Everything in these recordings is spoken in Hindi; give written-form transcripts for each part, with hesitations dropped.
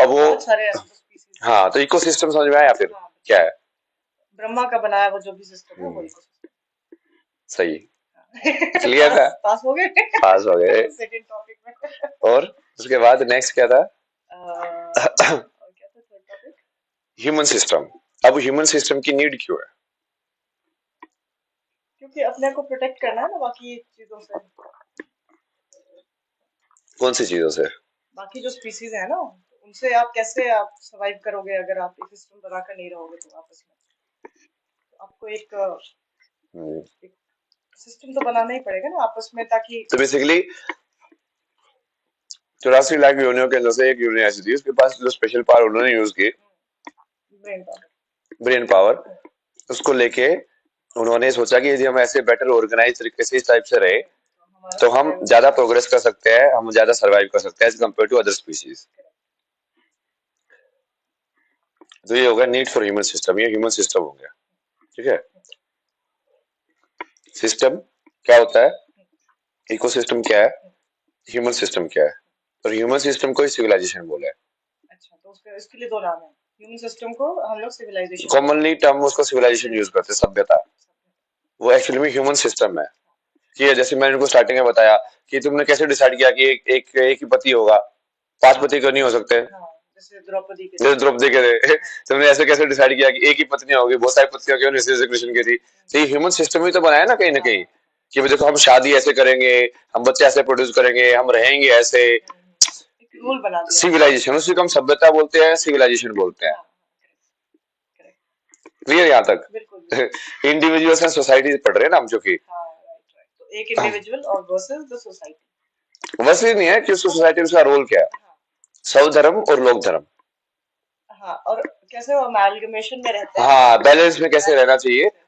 अब वो बहुत सारे ऐसे तो स्पीसीज हैं। हाँ, तो इकोसिस्टम समझ में आया फिर हाँ, क्या है? ब्रह्मा का बनाया वो जो भी सिस्टम है वो हम्म, इकोसिस्टम। सही, क्लियर था। पास पास हो गए। पास हो गए। सेकंड टॉपिक में। और उसके बाद नेक्स्ट क्या था? और क्या था थर्ड टॉपिक? Human system. अब ह्यूमन सिस्टम की नीड क्यों है? क्योंकि अपने को प्रोटेक्ट करना है ना बाकी चीजों से। कौन सी चीजों से? बाकी जो स्पीसीज है ना, उनसे आप कैसे आप सरवाइव करोगे अगर आप एक सिस्टम बनाकर नहीं रहोगे तो आपस में। तो आपको हम्म, एक सिस्टम तो बनाना ही पड़ेगा ना आपस में, ताकि तो बेसिकली 84 लाख यूनियों के अंदर से एक यूनियन ऐसी थी उसके पास जो स्पेशल पावर उन्होंने यूज की, ब्रेन पावर। ब्रेन पावर, उसको लेके उन्होंने सोचा कि यदि हम ऐसे बेटर ऑर्गेनाइज तरीके से इस टाइप से रहे तो हमारा तो हम सर्वाइवल ज्यादा चांसेस प्रोग्रेस कर सकते हैं, हम ज्यादा सर्वाइव कर सकते हैं as compare to other species. तो ये हो गया नीड फॉर ह्यूमन सिस्टम, ये ह्यूमन सिस्टम हो गया। ठीक है, सिस्टम क्या होता है, इकोसिस्टम क्या है, ह्यूमन सिस्टम क्या है? और ह्यूमन सिस्टम को ही सिविलाइजेशन बोला है। अच्छा, तो उसके इसके लिए दो नाम है। ह्यूमन सिस्टम को हम लोग सिविलाइजेशन बोलते कॉमनली टर्म उसको सिविलाइजेशन यूज करते हैं, सभ्यता। वो एक्चुअली में ह्यूमन सिस्टम है कि जैसे मैंने उनको स्टार्टिंग में बताया कि तुमने कैसे डिसाइड किया कि एक ही पति होगा, 5 पति क्यों नहीं हो सकते? हैं। हाँ, जैसे द्रौपदी के जैसे थे। द्रौपदी के थे तुमने ऐसे कैसे डिसाइड किया कि एक ही पत्नी होगी, बहुत सारी पत्नियां क्यों नहीं, जैसे कृष्ण की थी? तो ये ह्यूमन सिस्टम ही तो बनाया ना कहीं ना कहीं, हाँ, कि भाई देखो हम शादी ऐसे करेंगे, हम बच्चे ऐसे प्रोड्यूस करेंगे, हम रहेंगे ऐसे। एक रूल बना दिया। सिविलाइजेशन, उसी को हम सभ्यता बोलते हैं, सिविलाइजेशन बोलते हैं। हाँ, करेक्ट करेक्ट। क्लियर यहाँ तक? बिल्कुल बिल्कुल। इंडिविजुअल्स एंड सोसाइटी पढ़ रहे हैं ना हम, जो कि हाँ, राइट राइट। तो एक इंडिविजुअल और वर्सेस द सोसाइटी। बस ये नहीं है कि उसको सोसाइटी में उसका रोल क्या है, हाँ सर्वधर्म और लोक धर्म। हाँ, और कैसे वो अमालगमेशन में रहते हैं हाँ, बैलेंस में कैसे रहना बैलेंस में चाहिए। कैसे।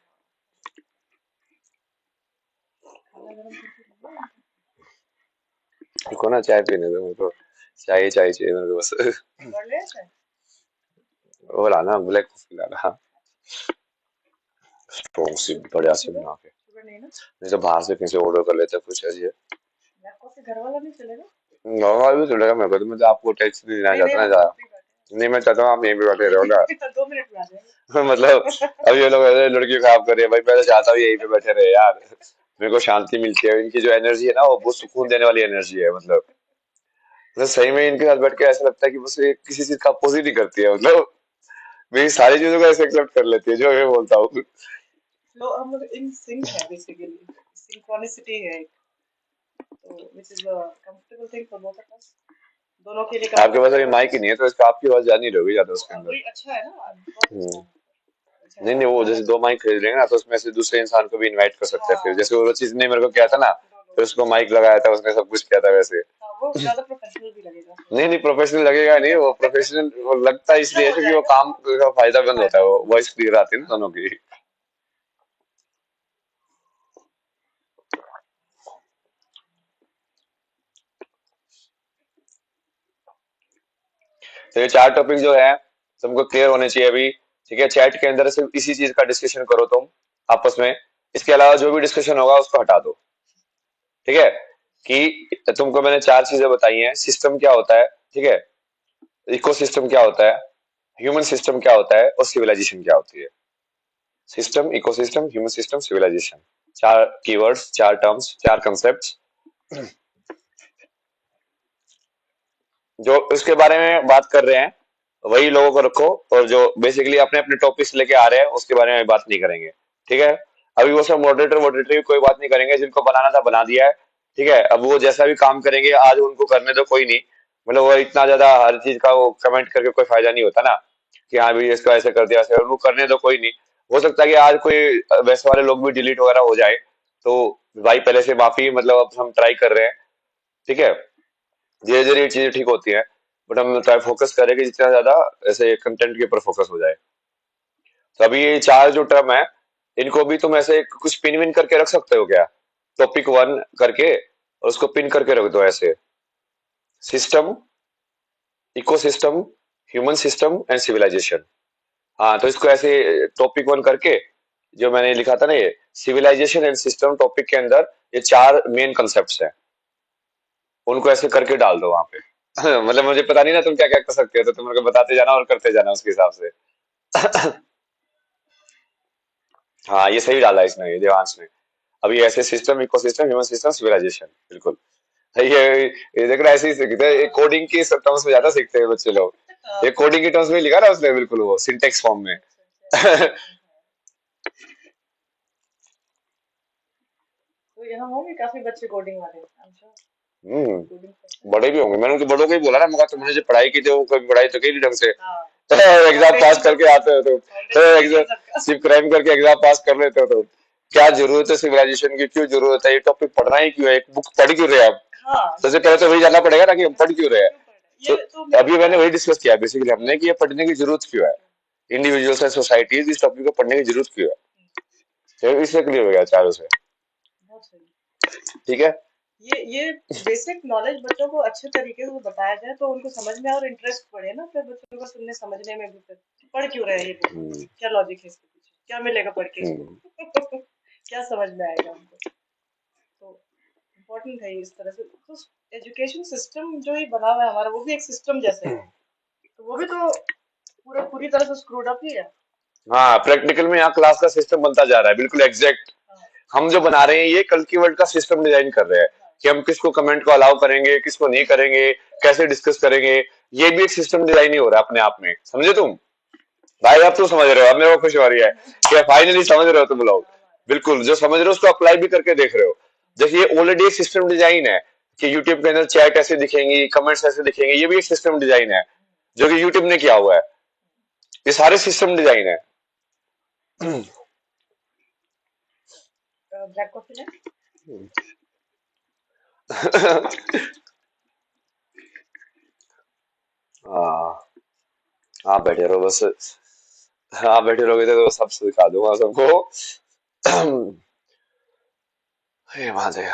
खाना गरम करके रखना है। देखो ना, चाय पीने दो मेरे को, चाय चाय चाहिए मेरे को बस। कर ले ऐसे। वो लाना, ब्लैक कॉफी लाना, स्ट्रॉन्ग सी बढ़िया सी शुगर बना के। शुगर नहीं ना। नहीं तो बाहर से कहीं से ऑर्डर कर लेते हैं कुछ ऐसी है। ब्लैक कॉफी घर वाला नहीं चलेगा। नॉर्मल भी चलेगा मेरे को, तो मैं तो आपको टैक्स नहीं देना नहीं नहीं, चाहता ना हम ज्यादा। हम भी नहीं, मैं चाहता हूँ आप यहीं पे बैठे रहो ना। बैठे हैं। 2 मिनट में आ मतलब जाएंगे। अब ये लोग ऐसे लड़की खराब कर रही है भाई, मैं तो चाहता हूँ यहीं पे बैठे रहे यार, मेरे को शांति मिलती है, इनकी जो एनर्जी है ना वो बहुत सुकून देने वाली एनर्जी है। मतलब सही में इनके साथ बैठ के ऐसा लगता है कि बस ये किसी चीज का अपोजिट ही करती है, मतलब मेरी सारी चीजों को ऐसे एक्सेप्ट कर लेती है जो मैं बोलता हूँ। फ्लो, हम लोग इन सिंक है बेसिकली। सिंक्रोनिसिटी है एक, तो which is a comfortable thing for both of us. दोनों के लिए आपके पास अभी कंफर्टेबल है। माइक ही नहीं है तो इसका आपकी आवाज जानी रहोगी ज्यादा तो उसके अंदर। वही अच्छा है ना, बहुत अच्छा हम्म। है। अच्छा है नहीं ना, नहीं, वो ज्यादा जैसे अच्छा 2 माइक खरीद लेंगे ना तो उसमें से दूसरे इंसान को भी इनवाइट कर है। सकते हैं, फिर हाँ जैसे वो चीज ने मेरे को किया था ना, दो लोग। फिर उसको माइक लगाया था, उसने सब कुछ किया था वैसे। हाँ, वो ज्यादा प्रोफेशनल भी लगेगा फिर। नहीं नहीं, प्रोफेशनल लगेगा नहीं, वो प्रोफेशनल वो लगता अच्छा इसलिए है हो क्योंकि वो जाएगा। काम का फायदा बंद होता है, फायदा वो बन वॉइस क्लियर आती है ना जाएगा। दोनों की। तो ये 4 टॉपिक जो है तुमको क्लियर होने चाहिए अभी। ठीक है, चैट के अंदर सिर्फ इसी चीज का डिस्कशन करो तुम आपस में, इसके अलावा जो भी डिस्कशन होगा उसको हटा दो। ठीक है, कि तुमको मैंने 4 चीजें बताई हैं, सिस्टम क्या होता है, ठीक है, इकोसिस्टम क्या होता है, ह्यूमन सिस्टम क्या होता है, और सिविलाइजेशन क्या होती है। System, ecosystem, human system, civilisation, 4 keywords, 4 terms, 4 concept, जो उसके बारे में बात कर रहे हैं वही लोगों को रखो, और जो बेसिकली अपने अपने टॉपिक्स लेके आ रहे हैं उसके बारे में बात नहीं करेंगे। ठीक है, अभी वो सब मॉडरेटर वॉडरेटर की कोई बात नहीं करेंगे, जिनको बनाना था बना दिया है। ठीक है, अब वो जैसा भी काम करेंगे आज उनको करने दो, कोई नहीं, मतलब वो इतना ज्यादा हर चीज का वो कमेंट करके कोई फायदा नहीं होता ना, कि हाँ भाई इसको ऐसे कर दिया ऐसे, उनको करने दो, कोई नहीं। हो सकता है कि आज कोई वैसे वाले लोग भी डिलीट वगैरह हो जाए, तो भाई पहले से माफी, मतलब अब हम ट्राई कर रहे हैं। ठीक है, धीरे धीरे ये चीजें ठीक होती हैं, बट हम ट्राई फोकस करें कि जितना ज्यादा ऐसे कंटेंट के ऊपर फोकस हो जाए। तो अभी ये 4 जो टर्म है, इनको भी तुम ऐसे कुछ पिन विन करके रख सकते हो क्या, टॉपिक 1 करके, और उसको पिन करके रख दो ऐसे, system, ecosystem, human system and civilisation. हाँ, तो इसको ऐसे टॉपिक 1 करके, जो मैंने लिखा था ना ये सिविलाइजेशन एंड सिस्टम टॉपिक के अंदर, ये 4 मेन कंसेप्ट हैं, उनको ऐसे करके डाल दो वहां पे। मतलब मुझे पता नहीं ना तुम क्या क्या कर सकते हो, तो तुम मेरे को बताते जाना और करते जाना उसके हिसाब से। हाँ, ये सही डाला इसने, ये देवांश ने। अभी ऐसे system, ecosystem, human system, civilisation, बिल्कुल। ये देख रहा है, ऐसे ही सीखते हैं, ये कोडिंग की टर्म्स में ज्यादा सीखते हैं बच्चे लोग। हाँ, ये कोडिंग की टर्म्स में लिखा ना उसने, बिल्कुल वो सिंटेक्स फॉर्म में। अच्छा अच्छा अच्छा, हाँ। तो यहाँ होंगे काफी बच्चे कोडिंग वाले, I am sure, hmm. Coding करते हैं। बड़े भी होंगे, मैंने उनके बड़ों को ही बोला ना, मगर तुमने जो पढ़ाई की थी वो कभी पढ़ाई तो की नहीं ढंग से। हाँ, एग्जाम पास फाउंडेशन तो करके आते हो तो फाउंडेशन नहीं है एग्जाम सबका। सिर्फ क्राइम करके एग्जाम पास कर लेते हो तो क्या जरूरत है सिविलाइजेशन की, क्यों जरूरत है, ये टॉपिक पढ़ना ही क्यों है, एक बुक पढ़ क्यों रहे हैं आप। हाँ, सबसे पहले तो वही जानना पड़ेगा ना कि हम पढ़ क्यों रहे हैं। क्यों पढ़ रहे हैं? तो ये तो मेरे अभी मैंने हाँ, वही डिस्कस किया बेसिकली हमने, कि ये पढ़ने की जरूरत क्यों है, इंडिविजुअल्स एंड सोसाइटीज इस टॉपिक को पढ़ने की जरूरत क्यों है। तो इससे क्लियर हो गया चारों से। बहुत सही। ठीक है। ये बेसिक नॉलेज बच्चों को अच्छे तरीके से बताया जाए तो उनको समझ में आए और इंटरेस्ट बढ़े ना, फिर बच्चों को सुनने समझने में भी, फिर कि पढ़ क्यों रहे हैं ये लोग, हम्म। क्या लॉजिक है इसके पीछे, क्या मिलेगा पढ़ के इसको। हम्म। क्या समझ में आएगा उनको। तो इम्पोर्टेंट है इस तरह से तो। एजुकेशन सिस्टम जो ही बना हुआ है हमारा, वो भी एक सिस्टम जैसा ही है, तो वो भी तो पूरी तरह से स्क्रूड अप ही है। हाँ, प्रैक्टिकल में यहाँ क्लास का सिस्टम बनता जा रहा है, बिल्कुल एग्जैक्ट। हाँ हम जो बना रहे हैं ये कल की वर्ल्ड का सिस्टम डिजाइन कर रहे हैं, हाँ कि हम किसको कमेंट को अलाउ करेंगे, किसको नहीं करेंगे, कैसे डिस्कस करेंगे। ये भी एक सिस्टम डिजाइन ही हो रहा है अपने आप में, समझे तुम। भाई अब तो समझ रहे हो, अब मेरे को खुशी हो रही है कि फाइनली समझ रहे हो तुम लोग। काम आ रहा बिल्कुल, जो समझ रहे हो उसको अप्लाई भी करके देख रहे हो। जैसे ये ऑलरेडी एक सिस्टम डिजाइन है, कि यूट्यूब के अंदर चैट ऐसे दिखेंगी, कमेंट्स ऐसे दिखेंगे, ये भी एक सिस्टम डिजाइन है जो कि यूट्यूब ने किया हुआ है। ये सारे सिस्टम डिजाइन है। है। ब्लैक कॉफी है। हाँ। हाँ, बैठे रहो बस। हाँ, बैठे रहोगे तो सब सिखा दूंगा सबको। हे महादेव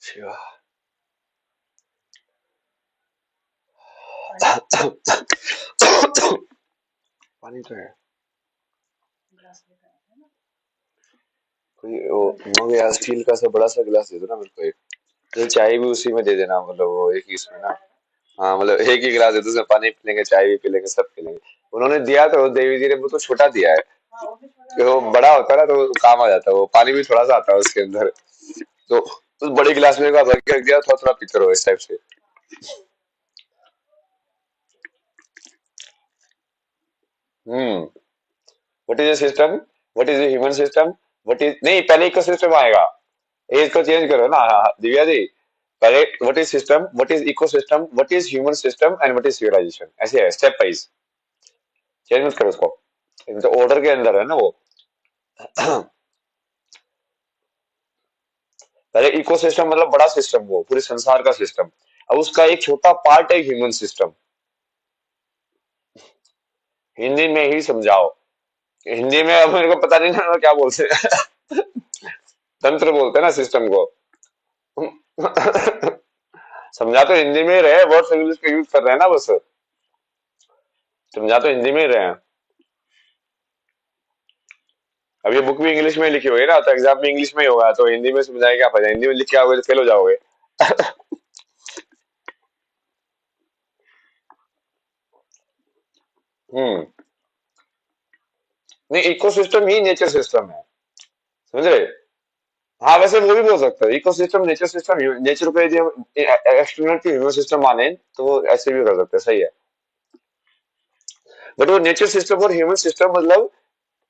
शिवा। पानी पानी तो है। गिलास लेकर आते हैं ना। कोई वो मग या स्टील का सा बड़ा सा गिलास दे दो ना मेरे को एक। ये चाय भी उसी में दे देना, मतलब वो एक ही इसमें ना। हाँ, मतलब एक ही गिलास दे दो, उसमें पानी पी लेंगे, चाय भी पी लेंगे, सब पी लेंगे। उन्होंने दिया तो देवी जी ने वो तो छोटा दिया है, हाँ वो भी छोटा कि वो सा है। बड़ा होता है ना तो काम आ जाता है, वो पानी भी थोड़ा सा आता है उसके अंदर। तो उस बड़े गिलास में का भर के रख दिया, थोड़ा थोड़ा पीते रहो इस टाइप से। Hmm. What is a system, what is a human system, what is, नहीं पहले इको सिस्टम आएगा। एज को चेंज करो ना, हाँ, हाँ, दिव्या जी। पहले what is system, what is eco system, what is human system and what is civilisation, ऐसे है स्टेप वाइज। चेंज मत करो उसको, तो ऑर्डर के अंदर है ना वो। पहले इकोसिस्टम मतलब बड़ा सिस्टम, वो पूरे संसार का सिस्टम। अब उसका एक छोटा पार्ट है ह्यूमन सिस्टम। हिंदी में ही समझाओ। हिंदी में अब मेरे को पता नहीं ना क्या बोलते हैं। तंत्र बोलते हैं ना सिस्टम को। समझा तो हिंदी में ही रहे, वर्ड्स इंग्लिश का यूज कर रहे हैं ना बस। समझा तो हिंदी में ही रहे हैं। अब ये बुक भी इंग्लिश में लिखी हुई है ना, तो एग्जाम में इंग्लिश में ही होगा, तो हिंदी में समझाए क्या फायदा, हिंदी में लिख के आओगे तो फेल हो जाओगे। हम्म। नहीं, इकोसिस्टम ही नेचर सिस्टम है, समझ रहे। हाँ, वैसे वो भी बोल सकते हो, इकोसिस्टम नेचर सिस्टम। नेचर को यदि हम एक्सटर्नल की ह्यूमन सिस्टम माने तो वो ऐसे भी कर सकते हैं, सही है। बट वो नेचर सिस्टम और ह्यूमन सिस्टम मतलब,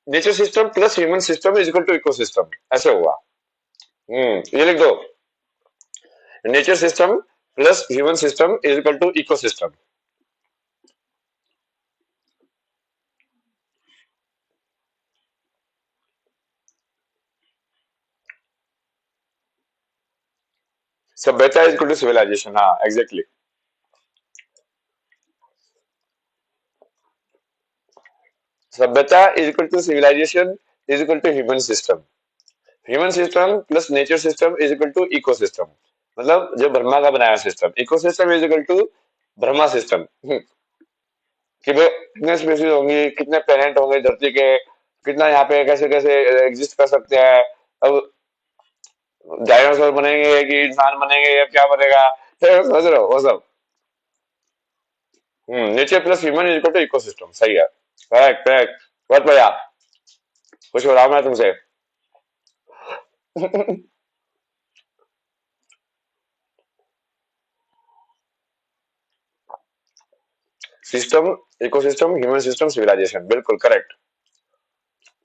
nature system plus human system is equal to ecosystem, ऐसे होगा। ये लिख दो, nature system plus human system is equal to ecosystem. सभ्यता इज इक्वल टू सिविलाइजेशन, हाँ एग्जैक्टली। सभ्यता is equal to civilisation is equal to human system. Human system plus nature system is equal to ecosystem, मतलब जो ब्रह्मा का बनाया system. Ecosystem is equal to Brahma system. कि भाई कितने स्पीसीज होंगी, कितने प्लेनेट होंगे धरती के, कितना यहाँ पे कैसे कैसे एग्जिस्ट कर सकते हैं। अब डायनासोर बनेंगे कि इंसान बनेंगे या क्या बनेगा, समझ रहे हो वो सब। Nature plus human is equal to ecosystem, सही है। करेक्ट करेक्ट, बहुत बढ़िया। कुछ हो रहा मैं तुमसे। System, ecosystem, human system, civilisation, बिल्कुल करेक्ट।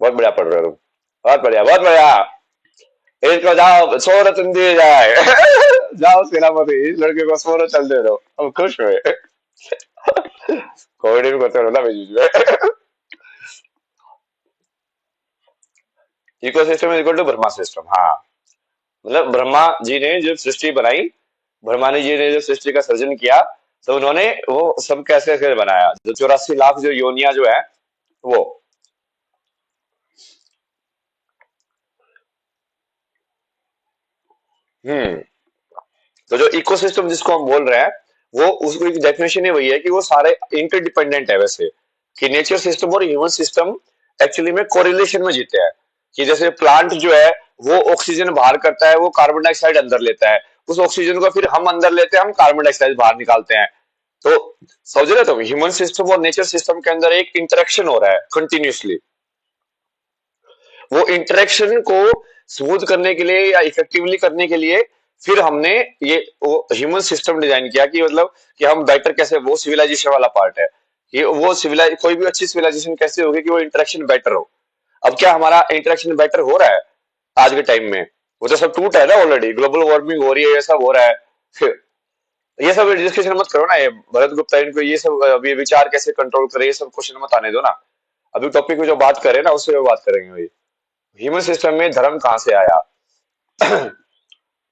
बहुत बढ़िया पढ़ रहे हो तुम, बहुत बढ़िया बहुत बढ़िया। इसको जाओ 100 रत्न दिए जाए। जाओ सेनापति, इस लड़के को 100 रत्न दे दो, हम खुश हुए। कॉमेडी भी करते रहो ना बीच बीच में। Ecosystem is equal to Brahma system, हाँ। मतलब ब्रह्मा जी ने जब सृष्टि बनाई, ब्रह्मा जी ने जब सृष्टि का सर्जन किया, तो उन्होंने वो सब कैसे कैसे बनाया, जो 84 लाख जो योनिया जो है वो। हम्म। तो जो इकोसिस्टम जिसको हम बोल रहे हैं, वो उसको एक डेफिनेशन ही वही है कि वो सारे इंटरडिपेंडेंट है वैसे, कि नेचर सिस्टम और ह्यूमन सिस्टम एक्चुअली में कोरिलेशन में जीते हैं। कि जैसे प्लांट जो है वो ऑक्सीजन बाहर करता है, वो कार्बन डाइऑक्साइड अंदर लेता है, उस ऑक्सीजन को फिर हम अंदर लेते हैं, हम कार्बन डाइऑक्साइड बाहर निकालते हैं। तो समझ रहे हो तुम, ह्यूमन सिस्टम और नेचर सिस्टम के अंदर एक इंटरेक्शन हो रहा है कंटिन्यूसली। वो इंटरेक्शन को स्मूथ करने के लिए या इफेक्टिवली करने के लिए फिर हमने ये वो ह्यूमन सिस्टम डिजाइन किया, कि मतलब कि हम बेटर कैसे, वो सिविलाइजेशन वाला पार्ट है कि वो सिविलाइज, कोई भी अच्छी सिविलाइजेशन कैसे होगी कि वो इंटरेक्शन बेटर हो। अब क्या हमारा इंटरेक्शन बेटर हो रहा है आज के टाइम में? वो तो सब टूट है ना ऑलरेडी, ग्लोबल वार्मिंग हो रही है, ये सब हो रहा है। फिर ये सब डिस्कशन मत करो ना, ये भरत गुप्ता इनको ये सब अभी विचार कैसे कंट्रोल करे, ये सब क्वेश्चन मत आने दो ना। अभी टॉपिक में जो बात करें ना उससे बात करेंगे भाई। ह्यूमन सिस्टम में धर्म कहाँ से आया?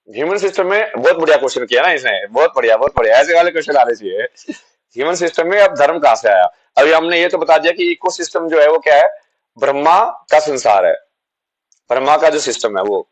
ह्यूमन सिस्टम में बहुत बढ़िया क्वेश्चन किया ना इसने, बहुत बढ़िया बहुत बढ़िया, ऐसे वाले क्वेश्चन आने चाहिए। ह्यूमन सिस्टम में अब धर्म कहाँ से आया? अभी हमने ये तो बता दिया कि इकोसिस्टम जो है वो क्या है, ब्रह्मा का संसार है, ब्रह्मा का जो सिस्टम है वो।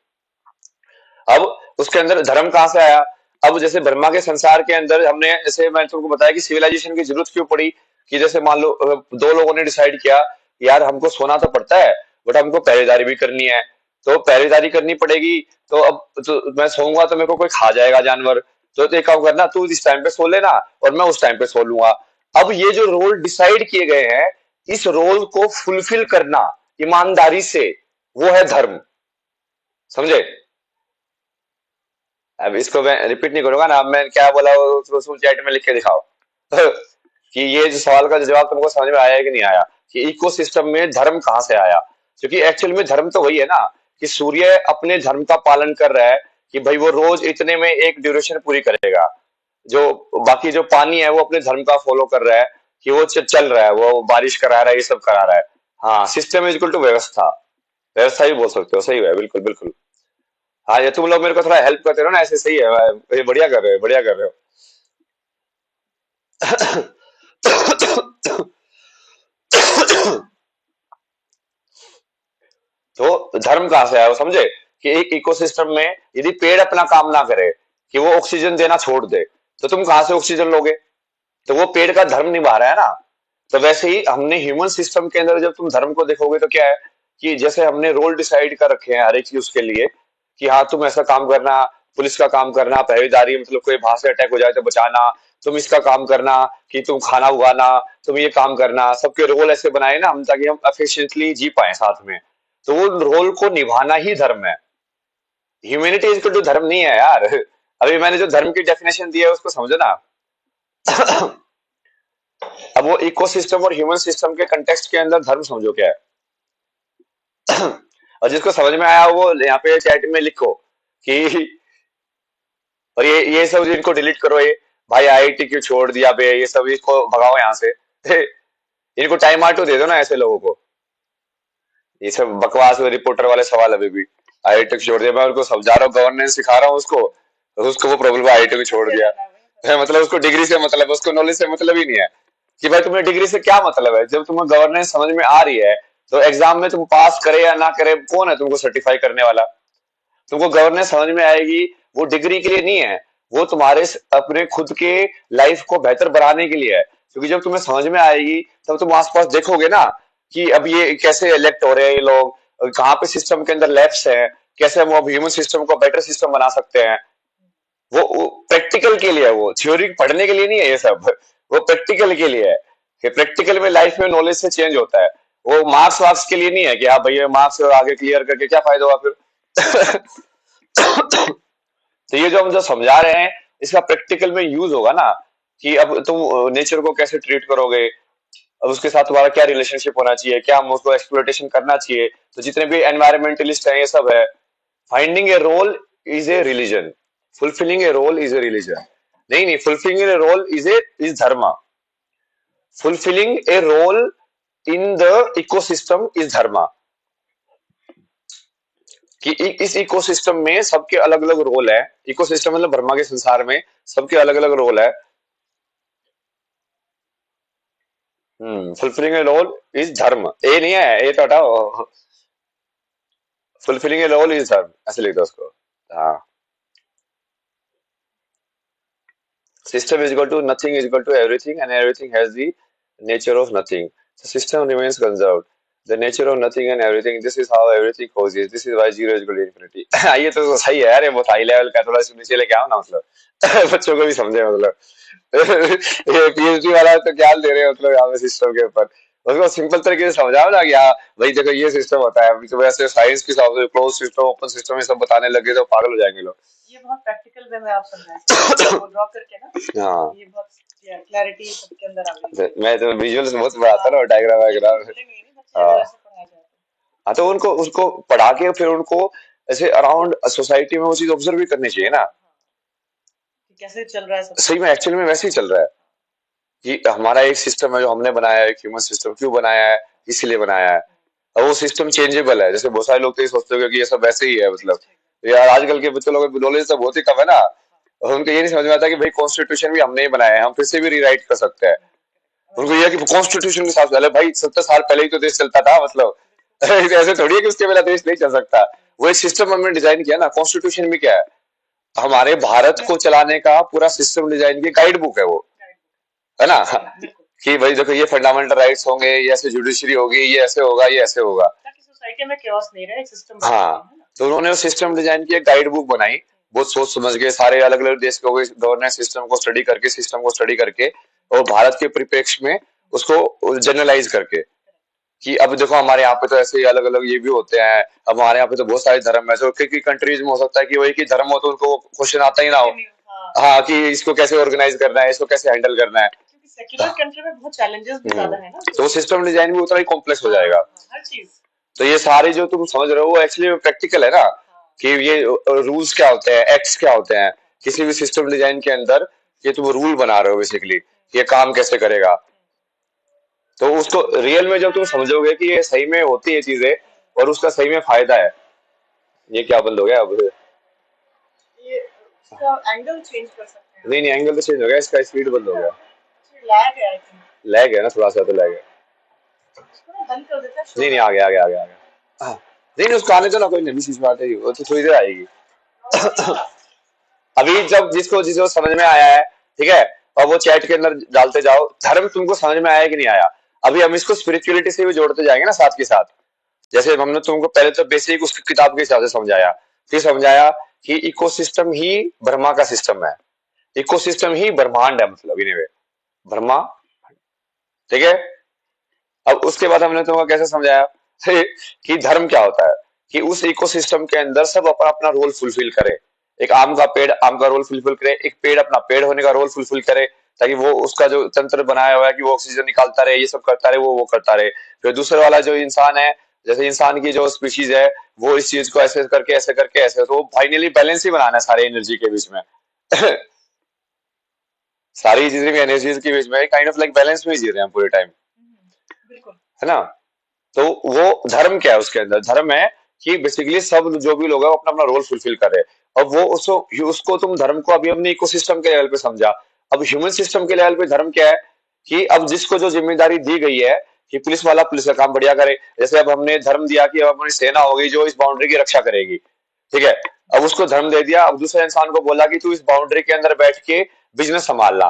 अब उसके अंदर धर्म कहाँ से आया? अब जैसे ब्रह्मा के संसार के अंदर हमने, जैसे मैं तुमको बताया कि सिविलाइजेशन की जरूरत क्यों पड़ी, कि जैसे मान लो दो लोगों ने डिसाइड किया, यार हमको सोना तो पड़ता है बट हमको पहरेदारी भी करनी है, तो पहरेदारी करनी पड़ेगी। तो अब तो मैं सोऊंगा तो मेरे को कोई खा जाएगा जानवर, तो एक काम करना, तू इस टाइम पे सो लेना और मैं उस टाइम पे सो लूंगा। अब ये जो रोल डिसाइड किए गए हैं, इस रोल को फुलफिल करना ईमानदारी से, वो है धर्म। समझे? अब इसको मैं रिपीट नहीं करूंगा ना, अब मैं क्या बोला उसको चैट में लिख के दिखाओ। कि ये जो सवाल का जवाब तुमको समझ में आया कि नहीं आया, कि इकोसिस्टम में धर्म कहाँ से आया? क्योंकि एक्चुअल में धर्म तो वही है ना, कि सूर्य अपने धर्म का पालन कर रहा है, कि भाई वो रोज इतने में एक ड्यूरेशन पूरी करेगा। जो बाकी जो पानी है वो अपने धर्म का फॉलो कर रहा है, कि वो चल रहा है, वो बारिश करा रहा है, ये सब करा रहा है। हाँ, सिस्टम इज इक्वल टू व्यवस्था, व्यवस्था भी बोल सकते हो, सही है, बिल्कुल बिल्कुल। हाँ, ये तुम लोग मेरे को थोड़ा हेल्प करते रहो ना, ऐसे सही है, ये बढ़िया कर रहे हो, बढ़िया कर रहे हो। तो धर्म कहाँ से आया वो समझे, कि एक इकोसिस्टम में यदि पेड़ अपना काम ना करे, कि वो ऑक्सीजन देना छोड़ दे, तो तुम कहाँ से ऑक्सीजन लोगे? तो वो पेड़ का धर्म निभा रहा है ना। तो वैसे ही हमने ह्यूमन सिस्टम के अंदर जब तुम धर्म को देखोगे तो क्या है, कि जैसे हमने रोल डिसाइड कर रखे हैं हर एक चीज के लिए, कि हाँ तुम ऐसा काम करना, पुलिस का काम करना, पहरेदारी मतलब कोई बाहर से अटैक हो जाए तो बचाना, तुम इसका काम करना, कि तुम खाना उगाना, तुम ये काम करना, सबके रोल ऐसे बनाए ना हम, ताकि हम एफिशिएंटली जी पाए साथ में। तो वो रोल को निभाना ही धर्म है। ह्यूमैनिटी इज टू धर्म नहीं है यार। अभी मैंने जो धर्म की डेफिनेशन दी है उसको समझो ना। अब वो इकोसिस्टम और ह्यूमन सिस्टम के कंटेक्स्ट के अंदर धर्म समझो क्या है। और जिसको समझ में आया वो यहाँ पे चैट में लिखो कि, और ये सब इनको डिलीट करो, ये भाई आईआईटी क्यों छोड़ दिया बे, ये सब इसको भगाओ यहाँ से। इनको टाइम आउट तो दे दो ना ऐसे लोगों को। ये सब बकवास रिपोर्टर वाले सवाल अभी भी, आईआईटी को छोड़ दिया, मैं उनको समझा रहा हूँ, गवर्नेंस सिखा रहा हूँ उसको, तो उसको वो प्रॉब्लम आईआईटी को छोड़ दिया। मतलब उसको डिग्री से मतलब, उसको नॉलेज से मतलब ही नहीं है, कि भाई तुम्हें डिग्री से क्या मतलब है, जब तुम्हें गवर्नेंस समझ में आ रही है तो एग्जाम में तुम पास करे या ना करे, कौन है तुमको सर्टिफाई करने वाला? तुमको गवर्नेंस समझ में आएगी, वो डिग्री के लिए नहीं है, वो तुम्हारे अपने खुद के लाइफ को बेहतर बनाने के लिए है। क्योंकि जब तुम्हें समझ में आएगी तब तुम आसपास देखोगे ना, कि अब ये कैसे इलेक्ट हो रहे हैं ये लोग, कहाँ पे सिस्टम के अंदर लैप्स है, कैसे हम अब ह्यूमन सिस्टम को बेटर सिस्टम बना सकते हैं। वो प्रैक्टिकल के लिए है, वो थ्योरी पढ़ने के लिए नहीं है ये सब। वो प्रैक्टिकल के लिए है कि प्रैक्टिकल में लाइफ में नॉलेज से चेंज होता है। वो मार्क्स वार्क्स के लिए नहीं है कि हाँ भैया मार्क्स आगे क्लियर करके क्या फायदा हुआ फिर। तो ये जो हम जो समझा रहे हैं इसका प्रैक्टिकल में यूज होगा ना, कि अब तुम नेचर को कैसे ट्रीट करोगे, अब उसके साथ तुम्हारा क्या रिलेशनशिप होना चाहिए, क्या हम उसको एक्सप्लोइटेशन करना चाहिए। तो जितने भी एनवायरमेंटलिस्ट हैं ये सब है। Finding a role is a religion, fulfilling a role is a religion. नहीं नहीं, fulfilling a role is dharma, fulfilling a role in the ecosystem is dharma. कि इस इकोसिस्टम में सबके अलग अलग रोल है। इकोसिस्टम मतलब ब्रह्मा के संसार में सबके अलग अलग रोल है। फुलफिलिंग ए रोल इज धर्म, ए नहीं है, ए तो हटाओ। फुलफिलिंग ए रोल इज धर्म, ऐसे लिख दो उसको। हाँ, system is equal to nothing is equal to everything and everything has the nature of nothing. So system remains conserved. The nature of nothing and everything. This is how everything coexist. This is why zero is equal to infinity. ये तो सही है यार, ये बहुत हाई लेवल का, थोड़ा नीचे लेके आओ ना, मतलब बच्चों को भी समझे, मतलब ये पीएचडी वाला तो ज्ञान दे रहे हैं मतलब यहाँ पे सिस्टम के ऊपर। उसको सिंपल तरीके से समझाओ ना कि हाँ भाई देखो ये सिस्टम होता है। अभी तो वैसे साइंस के हिसाब से क्लोज सिस्टम ओपन सिस्टम ये सब बताने लगे तो पागल हो जाएंगे लोग। ये बहुत प्रैक्टिकल वे में आप समझाएं वो ड्रॉ करके ना, हाँ, ये बहुत क्लैरिटी सबके अंदर आ गई। मैं तो विजुअल्स बहुत बनाता ना, डायग्राम वायग्राम। भूलेंगे ही नहीं बच्चे अगर हाँ ऐसे पढ़ाया जाए तो। हाँ, तो उनको उसको पढ़ा के फिर उनको ऐसे अराउंड सोसाइटी में वो चीज ऑब्जर्व भी करनी चाहिए ना। कि कैसे चल रहा है सब सही कुछ। में एक्चुअली में वैसे ही चल रहा है कि हमारा एक सिस्टम है जो हमने बनाया है, ह्यूमन सिस्टम क्यों बनाया है, इसीलिए बनाया है। और वो सिस्टम चेंजेबल है। जैसे बहुत सारे लोग तो ये सोचते हो कि ये सब वैसे ही है, मतलब यार आजकल के बच्चों लोगों को नॉलेज तो बहुत ही कम है ना। और उनको ये नहीं समझ में आता कि भाई कॉन्स्टिट्यूशन भी हमने ही बनाया है, हम फिर से भी रीराइट कर सकते हैं। उनको ये है कि कॉन्स्टिट्यूशन के साथ पहले भाई 70 साल पहले ही तो देश चलता था, मतलब ऐसे थोड़ी है कि उसके पहले देश नहीं चल सकता। वो एक सिस्टम हमने डिजाइन किया ना। कॉन्स्टिट्यूशन भी क्या है, हमारे भारत को चलाने का पूरा सिस्टम डिजाइन की गाइड बुक है वो, है ना। कि भाई देखो ये फंडामेंटल राइट्स होंगे, ये ऐसे जुडिशरी होगी, ये ऐसे होगा, ये ऐसे होगा, ताकि सोसाइटी में केओस नहीं रहे, एक सिस्टम हाँ। तो उन्होंने वो सिस्टम डिजाइन की गाइड बुक बनाई, बहुत सोच समझ के सारे अलग अलग देश के गवर्नेंस सिस्टम को स्टडी करके, सिस्टम को स्टडी करके और भारत के परिप्रेक्ष्य में उसको जनरलाइज करके कि अब देखो हमारे यहाँ पे तो ऐसे अलग अलग ये भी होते हैं। अब हमारे यहाँ पे तो बहुत सारे धर्म है, तो कई कंट्रीज में हो सकता है कि वही की धर्म हो तो उनको क्वेश्चन आता ही ना हो, हाँ, कि इसको कैसे ऑर्गेनाइज करना है, इसको कैसे हैंडल करना है। क्योंकि सेक्युलर कंट्री में बहुत चैलेंजेस भी ज्यादा है ना, तो सिस्टम डिजाइन भी उतना ही कॉम्प्लेक्स हो जाएगा। हर चीज। तो ये सारे जो तुम समझ रहे हो वो एक्चुअली प्रैक्टिकल है ना, कि ये रूल्स क्या होते हैं, एक्ट्स क्या होते हैं किसी भी सिस्टम डिजाइन के अंदर। ये तुम रूल बना रहे हो बेसिकली, ये काम कैसे करेगा। तो उसको रियल में जब तुम समझोगे कि ये सही में होती है चीजें और उसका सही में फायदा है। ये क्या बंद हो गया अब, ये इसका एंगल चेंज कर सकते हैं। नहीं नहीं, एंगल तो चेंज हो गया, इसका स्पीड बंद हो गया। लैग है आई थिंक, लैग है ना थोड़ा सा, तो लैग है। इसको ना बंद कर देते हैं। नहीं नहीं, आ गया आ गया आ गया आ गया। हाँ, नहीं नहीं, उसको आने दो ना, कोई नई चीज बात है, वो तो थोड़ी देर आएगी। अभी जब जिसको जिसको समझ में आया है, ठीक है, और वो चैट के अंदर डालते जाओ धर्म तुमको समझ में आया कि नहीं आया। अभी हम इसको स्पिरिचुअलिटी से भी जोड़ते जाएंगे ना साथ के साथ। जैसे हमने तुमको पहले तो बेसिक उस किताब के हिसाब से समझाया, फिर समझाया कि इकोसिस्टम ही ब्रह्मा का सिस्टम है, इकोसिस्टम ही ब्रह्मांड है, मतलब इन वे ब्रह्मा, ठीक है। अब उसके बाद हमने तुमको कैसे समझाया कि धर्म क्या होता है, कि उस इकोसिस्टम के अंदर सब अपना अपना रोल फुलफिल करे। एक आम का पेड़ आम का रोल फुलफिल करे, एक पेड़ अपना पेड़ होने का रोल फुलफिल करे, ताकि वो उसका जो तंत्र बनाया हुआ है कि वो ऑक्सीजन निकालता रहे, ये सब करता रहे, वो करता रहे। फिर दूसरे वाला जो इंसान है, जैसे इंसान की जो स्पीशीज है, वो इस चीज को ऐसे करके ऐसे करके ऐसे, तो फाइनली बैलेंस ही बनाना है सारे एनर्जी के बीच में। सारी चीजें एनर्जीज के बीच में काइंड ऑफ लाइक बैलेंस में ही जी रहे हैं पूरे टाइम, बिल्कुल, है ना। तो वो धर्म क्या है, उसके अंदर धर्म है कि बेसिकली सब जो भी लोग हैं वो अपना अपना रोल फुलफिल कर रहे हैं। और वो उसको तुम धर्म को अभी हमने इकोसिस्टम के लेवल पे समझा। अब ह्यूमन सिस्टम के लेवल पे धर्म क्या है, कि अब जिसको जो जिम्मेदारी दी गई है कि पुलिस वाला पुलिस का काम बढ़िया करे। जैसे अब हमने धर्म दिया कि अब हमारी सेना होगी जो इस बाउंड्री की रक्षा करेगी, ठीक है। अब उसको धर्म दे दिया, अब दूसरे इंसान को बोला कि तू इस बाउंड्री के अंदर बैठ के बिजनेस संभालना।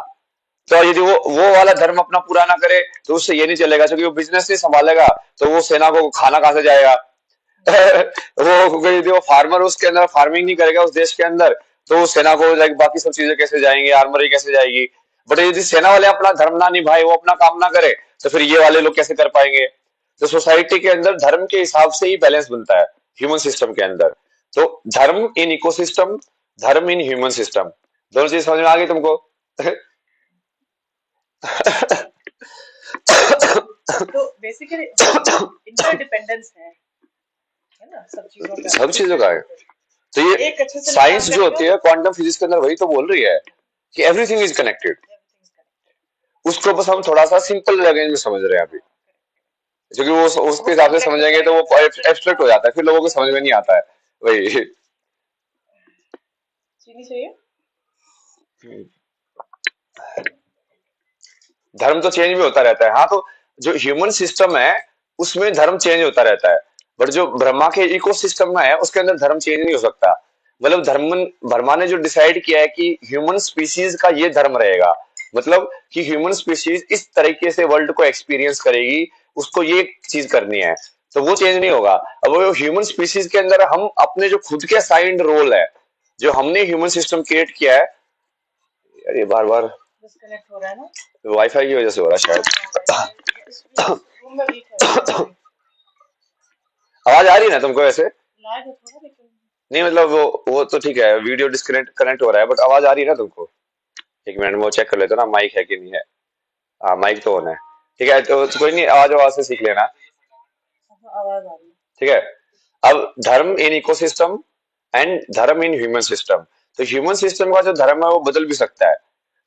तो यदि वो वाला धर्म अपना पूरा ना करे तो उससे ये नहीं चलेगा, क्योंकि वो बिजनेस नहीं संभालेगा तो वो सेना को खाना कहां से जाएगा। वो यदि वो फार्मर उसके अंदर फार्मिंग नहीं करेगा उस देश के अंदर, तो सेना को लाइक बाकी सब चीजें कैसे जाएंगे, आर्मरी कैसे जाएगी। बट यदि सेना वाले अपना धर्म ना निभाए, वो अपना काम ना करे, तो फिर ये वाले लोग कैसे कर पाएंगे। तो सोसाइटी के अंदर धर्म के हिसाब से ही बैलेंस बनता है ह्यूमन सिस्टम के अंदर। तो धर्म इन इकोसिस्टम, धर्म इन ह्यूमन सिस्टम, दोनों चीज समझ में आ गई तुमको? तो बेसिकली इंटरडिपेंडेंस है ना सब चीजों का, सब चीजों का है। तो ये एक अच्छे से साइंस काम जो करेगा होती है क्वांटम फिजिक्स के अंदर वही तो बोल रही है कि everything is connected. everything is connected। उसको बस हम थोड़ा सा सिंपल लैंग्वेज में समझ रहे हैं अभी, क्योंकि वो उसके वो हिसाब से कॉम्प्लेक्स समझेंगे तो वो एब्स्ट्रैक्ट हो जाता है, फिर लोगों को समझ में नहीं आता है। वही चीनी चाहिए। धर्म तो चेंज भी होता रहता है। हाँ, तो जो ह्यूमन सिस्टम है उसमें धर्म चेंज होता रहता है, बट जो ब्रह्मा के इकोसिस्टम में है उसके अंदर धर्म चेंज नहीं हो सकता। मतलब ब्रह्मा ने जो डिसाइड किया है कि ह्यूमन स्पीसीज का ये धर्म रहेगा, मतलब कि ह्यूमन स्पीसीज इस तरीके से वर्ल्ड को एक्सपीरियंस करेगी, उसको ये चीज करनी है, तो वो चेंज नहीं होगा। अब वो ह्यूमन स्पीसीज के अंदर हम अपने जो खुद के असाइंड रोल है, जो हमने ह्यूमन सिस्टम क्रिएट किया है। यार ये बार बार डिस्कनेक्ट हो रहा है ना, वाईफाई की वजह से हो रहा है शायद। इस रूम में वीक है। आवाज आ रही है ना तुमको वैसे? लैग है थोड़ा लेकिन नहीं मतलब वो तो ठीक है, वीडियो डिस्कनेक्ट कनेक्ट हो रहा है, बट आवाज आ रही है ना तुमको? एक मिनट में वो चेक कर लेते हो ना माइक है कि नहीं है। हाँ, माइक तो ऑन है। ठीक है, तो कोई नहीं, आवाज आवाज से सीख लेना। आवाज आ रही है। ठीक है। अब धर्म इन इकोसिस्टम एंड धर्म इन ह्यूमन सिस्टम। तो ह्यूमन सिस्टम का जो धर्म है वो बदल भी सकता है।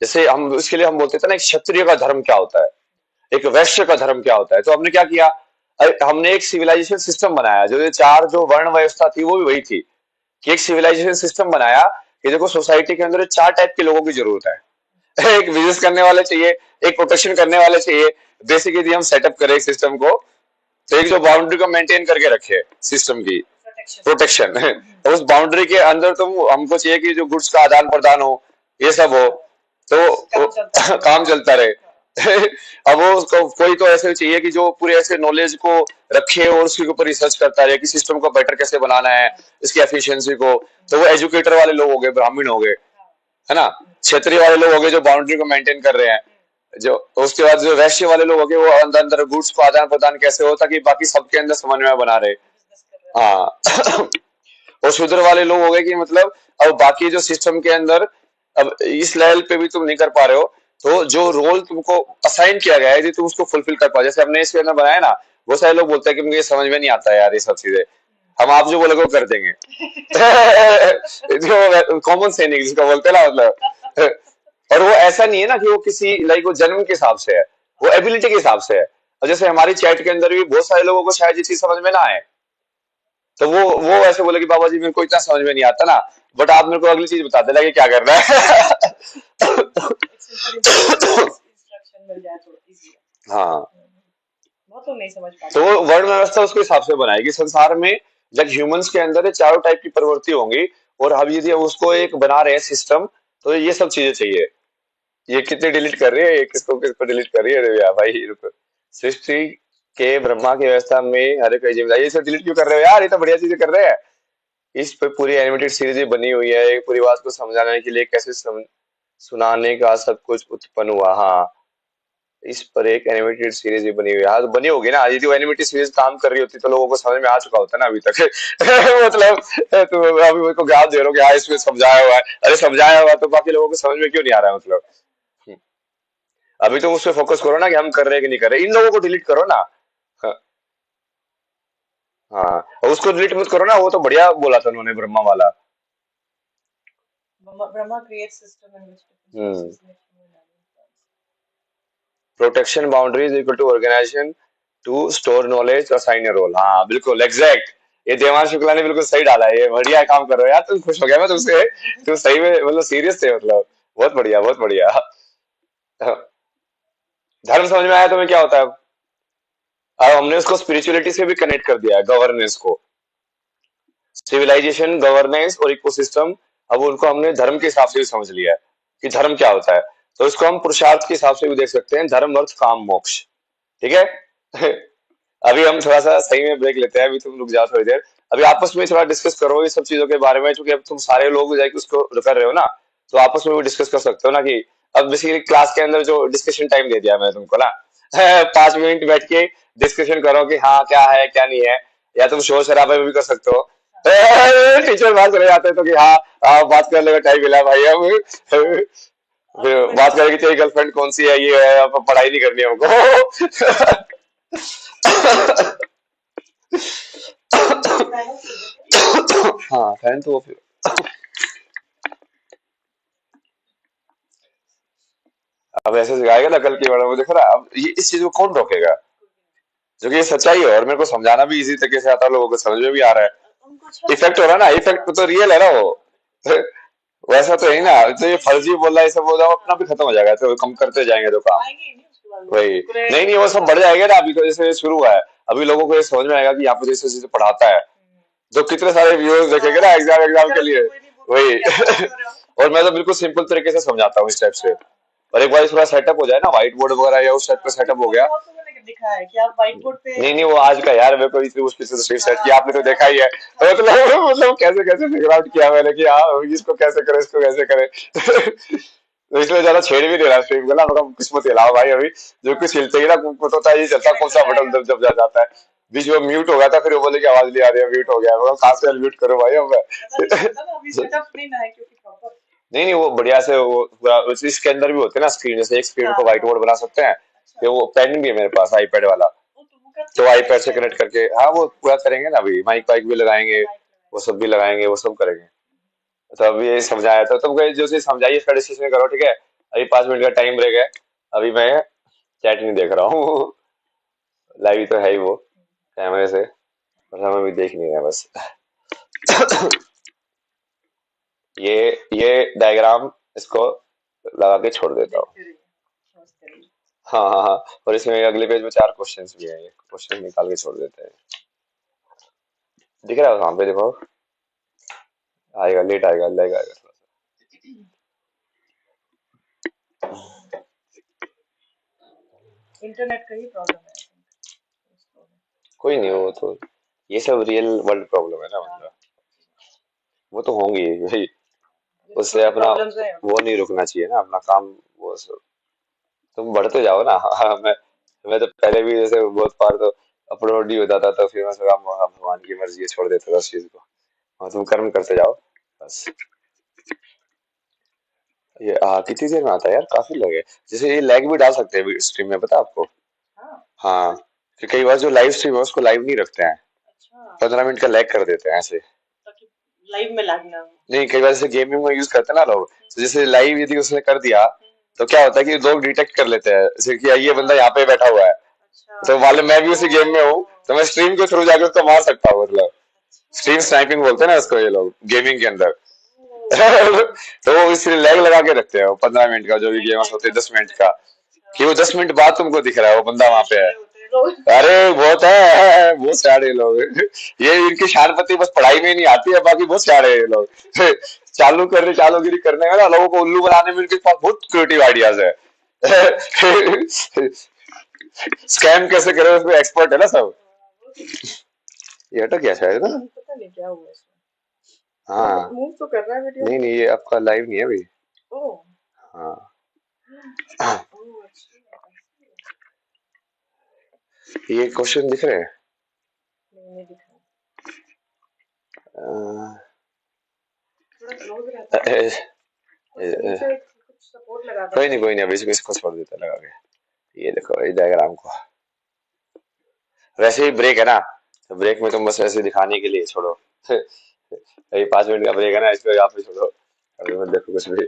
जैसे हम इसके लिए हम बोलते थे ना, एक क्षत्रिय का धर्म क्या होता है, एक वैश्य का धर्म क्या होता है। तो हमने क्या किया, हमने एक सिविलाइजेशन सिस्टम बनाया, जो ये चार जो वर्ण व्यवस्था थी वो भी वही थी, कि एक सिविलाइजेशन सिस्टम बनाया कि देखो सोसाइटी के अंदर चार टाइप के लोगों की जरूरत है। एक बिजनेस करने वाले चाहिए, एक प्रोटेक्शन करने वाले चाहिए। बेसिक यदि हम सेटअप करें सिस्टम को, तो एक जो बाउंड्री को मेंटेन करके रखे सिस्टम की प्रोटेक्शन। तो उस बाउंड्री के अंदर तुम हमको चाहिए कि जो गुड्स का आदान प्रदान हो, ये सब हो, तो काम चलता रहे। अब वो उसको कोई तो ऐसे चाहिए कि जो पूरे ऐसे नॉलेज को रखे और उसके ऊपर रिसर्च करता रहे कि सिस्टम को बेटर कैसे बनाना है, इसकी एफिशिएंसी को। तो वो एजुकेटर वाले लोग हो गए, ब्राह्मण हो गए, है ना, क्षेत्रीय वाले लोग हो गए जो बाउंड्री को मेंटेन कर रहे हैं। जो उसके बाद जो वैश्य वाले लोग हो गए, वो अंदर अंदर गुड्स को आदान प्रदान कैसे हो ताकि बाकी सबके अंदर समन्वय बना रहे। हाँ। और शूद्र वाले लोग हो गए कि मतलब अब बाकी जो सिस्टम के अंदर अब इस लेवल पे भी तुम नहीं कर पा रहे हो, तो जो रोल तुमको असाइन किया गया है यदि तुम उसको फुलफिल कर पाओ। जैसे हमने इसके अंदर बनाया ना, बहुत सारे लोग बोलते हैं कि मुझे समझ में नहीं आता है यार ये सब चीजें, हम आप जो बोलोगे वो कर देंगे। जो कॉमन सैनिक जिसको बोलते हैं ना, मतलब। और वो ऐसा नहीं है ना कि वो किसी लाइक वो जन्म के हिसाब से है, वो एबिलिटी के हिसाब से है। और जैसे हमारी चैट के अंदर भी बहुत सारे लोगों को शायद ये चीज समझ में ना आए, तो वो ऐसे बोले कि बाबा जी मेरे को इतना समझ में नहीं आता ना, बट आप मेरे को अगली चीज बता देना कि क्या करना है। इंस्ट्रक्शन मिल जाए तो इजी है। हाँ, बहुत लोग नहीं समझ पाते। तो वो वर्ण व्यवस्था उसके हिसाब से बनाएगी। संसार में जब ह्यूमंस के अंदर ये चारों टाइप की प्रवृत्ति होंगी, और हम यदि उसको एक बना रहे हैं सिस्टम, तो ये सब चीजें चाहिए। ये कितने डिलीट कर रही है, ये किसको किसको डिलीट कर रही है? अरे यार भाई रुको। सृष्टि के ब्रह्मा की व्यवस्था में हर एक जिम्मेदारी, ये सब डिलीट क्यों कर रहे हो यार? ये तो बढ़िया चीजें कर रहे हैं। इस पे पूरी एनिमेटेड सीरीज बनी हुई है, एक पूरी बात को समझाने के लिए कैसे सुनाने का सब कुछ उत्पन्न हुआ। हाँ, इस पर एक एनिमेटेड सीरीज भी बनी हुई है। हाँ, तो बनी होगी ना, यदि वो एनिमेटेड सीरीज काम कर रही होती तो लोगों को समझ में आ चुका होता ना अभी तक। मतलब तुम अभी मेरे को ज्ञान दे रहे हो कि हाँ इसमें समझाया हुआ है। अरे समझाया हुआ तो बाकी लोगों को समझ में क्यों नहीं आ रहा है? मतलब अभी तो उस पर फोकस करो ना कि हम कर रहे हैं कि नहीं कर रहे। इन लोगों को डिलीट करो ना। हाँ, हाँ, और उसको डिलीट मत करो ना, वो तो बढ़िया बोला था उन्होंने ब्रह्मा वाला। Brahma creates system in which different hmm, species make human animals। Protection boundary is equal to organisation to store knowledge और साइन ए रोल। हाँ बिल्कुल एग्जैक्ट, ये देवांश शुक्ला ने बिल्कुल सही डाला है। ये बढ़िया काम कर रहे हो यार, तुम खुश हो गया मैं तुमसे। तुम सही में मतलब सीरियस थे, मतलब बहुत बढ़िया बहुत बढ़िया। धर्म समझ में आया तुम्हें क्या होता है? अब हमने उसको स्पिरिचुअलिटी से भी कनेक्ट कर दिया है, गवर्नेंस को। सिविलाइजेशन, गवर्नेंस और इकोसिस्टम, अब उनको हमने धर्म के हिसाब से भी समझ लिया है कि धर्म क्या होता है। तो इसको हम पुरुषार्थ के हिसाब से भी देख सकते हैं, धर्म अर्थ काम मोक्ष। ठीक है। अभी हम थोड़ा सा सही में ब्रेक लेते हैं, अभी तुम रुक जाओ थोड़ी देर। अभी आपस में थोड़ा डिस्कस करो ये सब चीजों के बारे में, क्योंकि अब तुम सारे लोग जाके उसको कर रहे हो ना, तो आपस में भी डिस्कस कर सकते हो ना कि अब बेसिकली क्लास के अंदर जो डिस्कशन टाइम दे दिया मैंने तुमको ना 5 मिनट बैठ के डिस्कशन करो कि हाँ क्या है क्या नहीं है, या तुम शोर शराबा भी कर सकते हो। टीचर बात चले जाते हैं तो कि हाँ बात करने का टाइम मिला भाई अब अब फिर तो मैंने बात करेंगे तेरी गर्लफ्रेंड कौन सी है, ये है, अब पढ़ाई नहीं करनी है हमको। मैंने सुना था। हाँ फैन तो वो फिर अब ऐसे सिखाएगा ना कल की बड़ा, वो देखो ना अब ये इस चीज को कौन रोकेगा, जो कि ये सच्चाई है और मेरे को समझाना भी इजी तरीके से आता है, लोगों को समझ में भी आ रहा है। उनको अच्छा लगता इफेक्ट है हो रहा है ना, कि इफेक्ट तो रियल है ना वो। वैसा तो है ही ना, तो ये फर्जी बोल रहा है, ये सब बोल रहा है, अपना भी खत्म हो जाएगा, तो कम करते जाएंगे तो काम। आएंगे ही नहीं उसके बाद वो वही, कुरकुरे नहीं नहीं वो सब बढ़ खाते जाएगा ना, अभी तो जैसे शुरू हुआ है, अभी लोगों को ये समझ में आएगा कि यहाँ पे जैसे चीजें पढ़ाता है, जो कितने सारे व्यूअर्स देखेंगे ना एग्जाम एग्जाम के टीचर लिए। कोई नहीं बोलता कि क्या पढ़ा वही। क्यों रहे हो। और मैं तो बिल्कुल सिंपल तरीके से समझाता हूँ इस टाइप से, हाँ, और एक बार थोड़ा सेटअप हो जाए ना व्हाइट बोर्ड वगैरह या उस टाइप का हाँ, सेटअप हो वो गया। बहुत तो मैंने देखा है कि आप व्हाइट बोर्ड पे नहीं नहीं वो आज का यार, मेरे को इतनी मुश्किल से तस्वीर सेट किया, आपने तो देखा ही है, तो हाँ, मतलब कैसे कैसे फिगर आउट किया मैंने कि हाँ इसको कैसे करे इसको कैसे करे। तो इसलिए ज्यादा छेड़ भी नहीं रहा स्ट्रीम को ना, मतलब किस्मत के अलावा भाई, अभी जो हाँ, कुछ हिलते ही ना कुछ होता है, ये चलता कौन सा कैरेक्टर बटन आएगा। दब जब जा जाता है। बीच में म्यूट हो गया था, फिर वो बोले कि आवाज नहीं आ रही है, म्यूट हो गया, मैं कहा से अनम्यूट करो भाई अब पता नहीं मैं। चलता ना अभी सेटअप नहीं ना है क्योंकि प्रॉपर। नहीं नहीं वो बढ़िया से वो पूरा इसके अंदर भी होते हैं ना स्क्रीन, जैसे एक स्क्रीन हाँ को व्हाइट हाँ, बोर्ड बना सकते हैं। अच्छा फिर वो पेन भी है मेरे पास आईपैड वाला, वो तो वो करते तो हैं आईपैड नेक्स्ट से टाइम कनेक्ट करके हाँ वो पूरा करेंगे ना, अभी माइक वाइक भी लगाएंगे, माइक वो लगाएंगे। सब भी लगाएंगे, वो सब करेंगे। तो अभी ये समझाया था, तुम जो चीज समझाइए इसका डिस्कशन करो, ठीक है। अभी 5 मिनट का टाइम ब्रेक है, अभी मैं चैट नहीं देख रहा हूँ। लाइव तो है ही वो कैमरे से, बस हमें भी देख नहीं रहे हैं बस। ये ये डायग्राम इसको लगा के छोड़ देता हूँ। देखते रहिए, समझते रहिए। हाँ हाँ हाँ, और इसमें अगले पेज में 4 क्वेश्चंस भी हैं, ये क्वेश्चन निकाल के छोड़ देते हैं। दिख रहा है वहां पे देखो, आएगा लेट आएगा, लेगा आएगा थोड़ा इंटरनेट का ही प्रॉब्लम है I think। सा। कोई नहीं, वो तो ये सब रियल वर्ल्ड प्रॉब्लम है ना, हाँ, मतलब वो तो होंगी भाई, ये उससे छोटी अपना प्रॉब्लम्स है। वो नहीं रुकना चाहिए ना अपना काम, वो सब तुम बढ़ते जाओ ना। हाँ, मैं तो पहले भी जैसे बहुत बार तो अपलोड नहीं होता था, तो फिर मैं सोचा भगवान की मर्जी है, छोड़ देता था उस चीज को। हाँ, तुम कर्म करते जाओ बस। ये कितनी देर में आता है यार, काफी लगे, जैसे ये लैग भी डाल सकते हैं स्ट्रीम में, पता है आपको। हाँ, हाँ, कि कई बार जो लाइव स्ट्रीम है उसको लाइव नहीं रखते हैं, अच्छा, 15 मिनट का लैग कर देते हैं ऐसे। ताकि लाइव में लगना हो। नहीं कई बार जैसे गेमिंग में यूज करते हैं ना लोग, तो जैसे लाइव यदि उसने कर दिया, तो क्या होता है कि लोग डिटेक्ट कर लेते हैं जैसे कि ये बंदा यहाँ पे बैठा हुआ है, अच्छा, तो मान लो मैं भी उसी गेम में हूँ, तो मैं स्ट्रीम के थ्रू जाके उसको मार सकता हूँ, मतलब अच्छा, स्ट्रीम स्नाइपिंग बोलते हैं ना उसको ये लोग गेमिंग के अंदर। ओह, तो वो इसलिए लैग लगा के रखते हैं, वो 15 मिनट का जो भी लाइक गेम्स टाइम होते का हैं, 10 मिनट का, अच्छा, कि वो 10 मिनट बाद तुमको दिख रहा है वो बंदा वहां पे है। बड़े होते हैं लोग। अरे बहुत है, बहुत सारे लोग। ये इनकी शानपति बस पढ़ाई में ही नहीं आती है, बाकी बहुत सारे ये लोग चालूगिरी करने का ना, लोगों को उल्लू बनाने में इनके पास बहुत क्रिएटिव आइडियाज है। स्कैम कैसे करे उसमें एक्सपर्ट है ना सब। वो तो ये अटक गया शायद ना। पता नहीं क्या हुआ इसमें। मूव हाँ, मूव तो कर रहा है वीडियो नहीं पर। नहीं ये आपका लाइव नहीं है अभी। ओह, हाँ। ओह, अच्छा, ये क्वेश्चन दिख रहे हैं। नहीं नहीं दिखा। अ, थोड़ा क्लोज अ, रहता है अ, और सही से कुछ सपोर्ट लगा कर कोई तो। नहीं अभी इसको छोड़ देते हैं लगा के। ये देखो इस डायग्राम को, वैसे ही ब्रेक है ना, तो ब्रेक में तुम बस ऐसे दिखाने के लिए छोड़ो। ये 5 मिनट का ब्रेक है ना, इसको यहाँ पे छोड़ो, अभी मत देखो कुछ भी।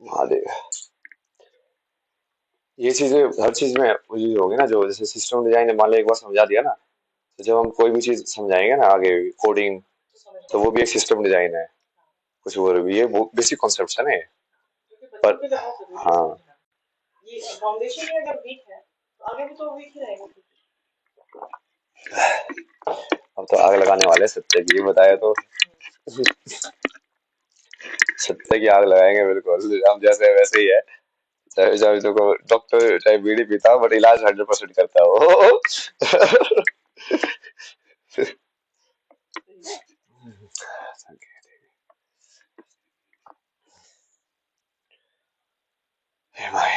महादेव, ये चीजें हर चीज में यूज होगी ना, जो जैसे सिस्टम डिजाइन मान लो एक बार समझा दिया ना, तो जब हम कोई भी चीज समझाएंगे ना आगे कोडिंग, तो समझ तो में वो आएगा। भी एक सिस्टम डिजाइन है, कुछ वो भी, ये बेसिक कॉन्सेप्ट है ना ये। क्योंकि पर बच्चों के लिए बहुत जरूरी है हाँ, समझना। ये फाउंडेशन ही अगर वीक है तो आगे भी तो वीक ही रहेगा कुछ। अब तो आग लगाने वाले सत्य की बताया तो, सत्य की आग लगाएंगे बिल्कुल, हम जैसे वैसे ही है, चाहे चाहे तो को डॉक्टर चाहे बीड़ी पीता हो बट इलाज 100% करता है वो। सही। हे भाई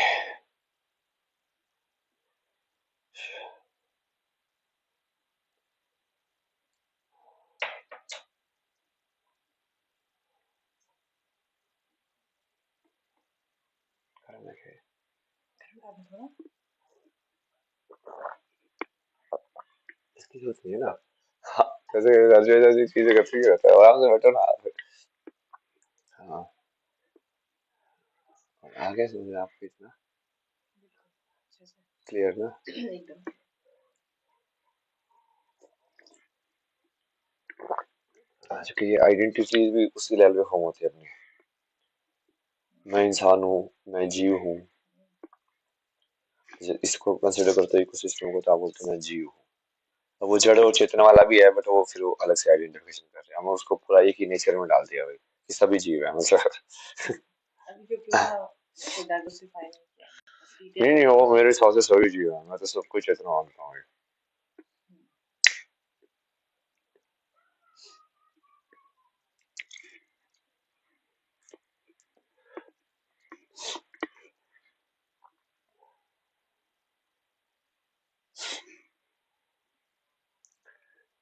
करने के अब थोड़ा इसकी जरूरत नहीं है ना। हाँ, जैसे ऐसी ऐसी चीजें करती रहता है आराम से बैठो ना। हाँ आगे समझे आपको इतना अच्छे से क्लियर ना। एकदम। क्योंकि ये आइडेंटिटी भी उसी लेवल पे फॉर्म होती है अपनी। मैं इंसान हूँ, मैं जीव हूँ। इसको कंसिडर करते हो इकोसिस्टम को तो आप बोलते हो मैं जीव हूँ। अब वो जड़ और चेतना वाला भी है बट वो फिर वो अलग से आइडेंटिफिकेशन कर रहे हैं। हमने उसको पूरा एक ही नेचर में डाल दिया भाई कि सभी जीव है मतलब। अभी क्योंकि उतना उसको डाइवर्सिफाई नहीं किया नहीं डिटेल नहीं में। वो मेरे हिसाब से सभी जीव है। मैं तो सब कुछ चेतना मानता हूँ।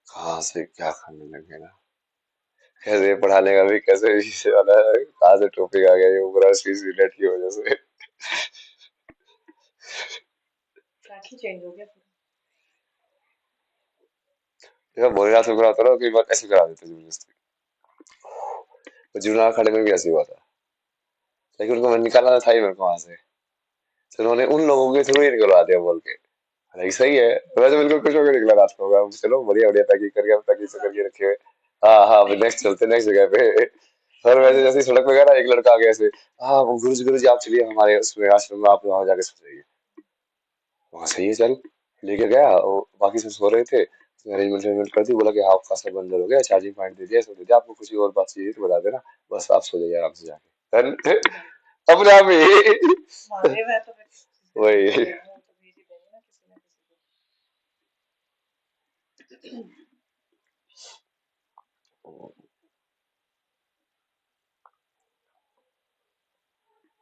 कहाँ से क्या खाने लगे ना। कैसे पढ़ाने का भी कैसे इसे वाला है, कहाँ से टॉपिक आ गया ये पूरा स्पीच रिलेट की वजह से। ट्रैक ही चेंज हो गया पूरा। देखा बोल रहा था करा कई बार ऐसे करा देते जबरदस्ती। तो जूना खड़े में भी ऐसे हुआ था लेकिन उनको मैं निकालना था ही मेरे को वहां से। तो उन्होंने उन लोगों के थ्रू ही निकलवा दिया बोल के। हालांकि सही है वैसे बिल्कुल खुश होकर निकला रात को होगा चलो बढ़िया बढ़िया पैकिंग करके हम पैकिंग तो करके रखे हुए। हाँ हाँ नेक्स्ट चलते नेक्स्ट जगह पे। और वैसे जैसे ही सड़क पे गया ना एक लड़का आ गया ऐसे। हाँ गुरु जी आप चलिए हमारे उसमें आश्रम में आप वहां जाके सो जाइए। वहां सही है चल लेके गया और बाकी सब सो रहे थे उसने अरेंजमेंट अरेंजमेंट कर दी बोला कि हाँ आपका सब अंदर हो गया चार्जिंग पॉइंट दे दिया सब दे दिया आपको कुछ और बात चाहिए तो बता देना बस आप सो जाइए आराम से जाके। अपने आप ही मांगे हुए हैं तो फिर किसी से वही। मांगे हैं तो भेज ही देंगे ना किसी ना किसी को।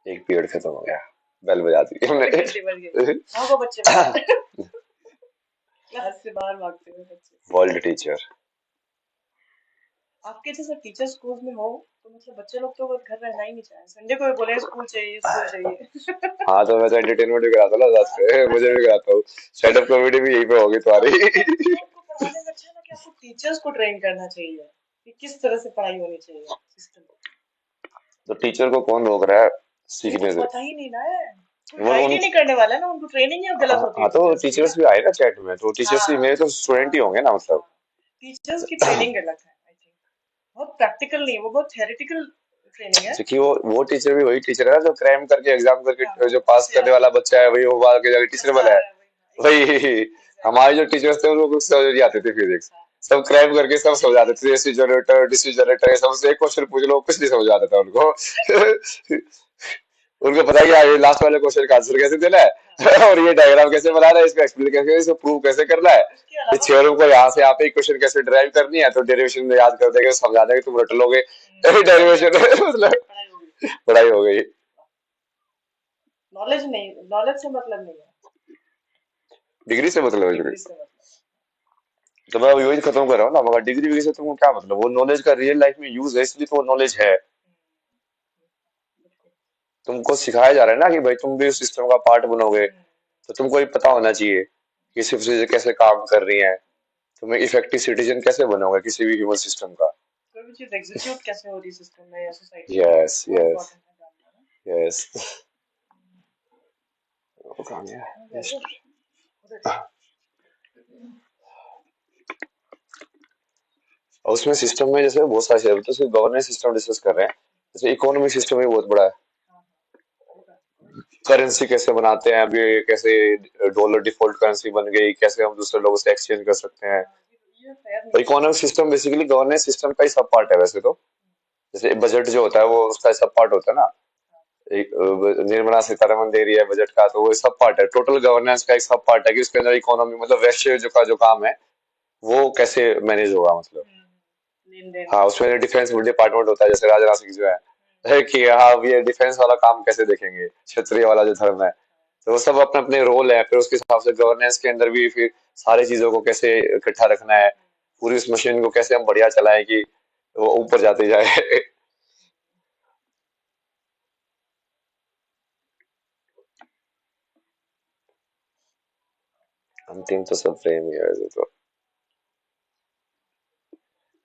एक पीरियड खत्म हो गया बेल बजा दी हमने। और घंटे बढ़ गए। भागो बच्चे बाहर। क्लास से बाहर भागते हुए बच्चे। World teacher. आपके जैसे टीचर स्कूल में हो तो मतलब बच्चे लोग तो घर रहना ही नहीं चाहे संडे को भी बोले स्कूल चाहिए स्कूल चाहिए। हाँ तो मैं तो एंटरटेनमेंट भी कराता ना साथ पे मुझे भी कराता हूँ। स्टैंड अप कॉमेडी भी यहीं पे होगी तुम्हारी। मतलब बच्चों को पढ़ाने में अच्छा ना कि आपको टीचर्स को ट्रेन करना चाहिए कि किस तरह से पढ़ाई होनी चाहिए सिस्टम। तो टीचर को कौन रोक रहा है ये तो सीखने से। पता ही नहीं ना है। कोई वो गाइड उन ही नहीं करने वाला है ना उनको ट्रेनिंग ही गलत होती हाँ है तो टीचर्स की टीचर्स ना। भी आए ना चैट में तो टीचर्स ही हाँ मेरे तो हाँ स्टूडेंट ही होंगे ना मतलब। हाँ। टीचर्स की ट्रेनिंग गलत है आई थिंक। बहुत प्रैक्टिकल नहीं वो बहुत थेरेटिकल ट्रेनिंग है। क्योंकि वो टीचर भी वही टीचर है ना जो क्रैम करके एग्जाम हाँ करके हाँ जो पास करने होशियार वाला बच्चा है वही वो बाद के जाके टीचर अच्छा बना है। है वही वही एग्जैक्टली हमारे जो एग्जैक्टली। टीचर्स थे उनको कुछ समझ नहीं आते थे फिजिक्स। हाँ सब क्रैम करके सब समझ आते थे एसी जनरेटर डीसी जनरेटर सबसे एक क्वेश्चन पूछ लो कुछ नहीं समझ आता था उनको। उनको पता ही है लास्ट वाले क्वेश्चन का आंसर कैसे देना हाँ है और ये डायग्राम कैसे बनाना है इसका एक्सप्लेन कैसे इसको प्रूव कैसे करना है। उसके ये अलावा थ्योरम कुछ को नहीं यहाँ आता। से यहाँ पे इक्वेशन कैसे ड्राइव करनी है तो डेरिवेशन में याद कर देंगे समझा देंगे तुम रट लोगे। बस डेरिवेशन मतलब पढ़ाई हो गई। पढ़ाई हो गई। नॉलेज नहीं नॉलेज से मतलब नहीं है डिग्री से मतलब है। डिग्री से मतलब। तो मैं वही खत्म कर रहा हूँ ना मगर डिग्री विग्री से तुमको क्या मतलब वो नॉलेज का रियल लाइफ में यूज है इसलिए तो वो नॉलेज है। बिल्कुल। तुमको सिखाया जा रहा है ना कि भाई तुम भी उस सिस्टम का पार्ट बनोगे हम्म, तो तुमको ये पता होना चाहिए कि सिर्फ चीजें कैसे काम कर रही हैं। तुम्हें इफेक्टिव सिटीजन कैसे बनोगे किसी भी ह्यूमन सिस्टम का। कोई भी चीज एग्जीक्यूट कैसे हो रही है सिस्टम में या सोसाइटी में यस वो यस इम्पोर्टेंट है जानना ना। यस। वो कहाँ गया हाँ, जा Yes. रही है? उधर और उसमें सिस्टम में जैसे बहुत सारे अभी तो सिर्फ गवर्नेंस सिस्टम डिस्कस कर रहे हैं जैसे इकोनॉमिक सिस्टम भी बहुत बड़ा है। हाँ हाँ होगा। करेंसी कैसे बनाते हैं अभी कैसे डॉलर डिफॉल्ट करेंसी बन गई कैसे हम दूसरे लोगों से एक्सचेंज कर सकते हैं। हाँ ये फेयर और नहीं है। Economic system basically governance system का ही सब पार्ट है वैसे तो। जैसे बजट जो होता है वो उसका सब पार्ट होता है ना। एक निर्मला सीतारमन दे रही है बजट का, तो वो सब पार्ट है, टोटल गवर्नेंस का एक सब पार्ट है कि उसके अंदर इकोनॉमी मतलब वैश्य जो का जो काम है वो कैसे मैनेज होगा मतलब। लेन देन हाँ, कैसे उसमें होगा। डिफेंस डिपार्टमेंट होता है, जैसे राजनाथ सिंह जो है कि हाँ ये डिफेंस वाला काम कैसे देखेंगे, क्षत्रिय वाला जो धर्म है, तो वो सब अपने अपने रोल है, फिर उसके हिसाब से गवर्नेंस के अंदर भी फिर सारी चीजों को कैसे इकट्ठा रखना है, पूरी इस मशीन को कैसे हम बढ़िया चलाएं कि वो ऊपर जाते जाए। अंतिम तो सब प्रेम ही है वैसे तो,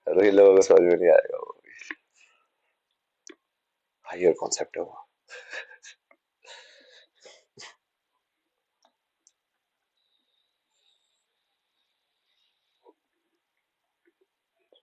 वही लोगों को समझ में नहीं आएगा वो, हायर कॉन्सेप्ट है वो।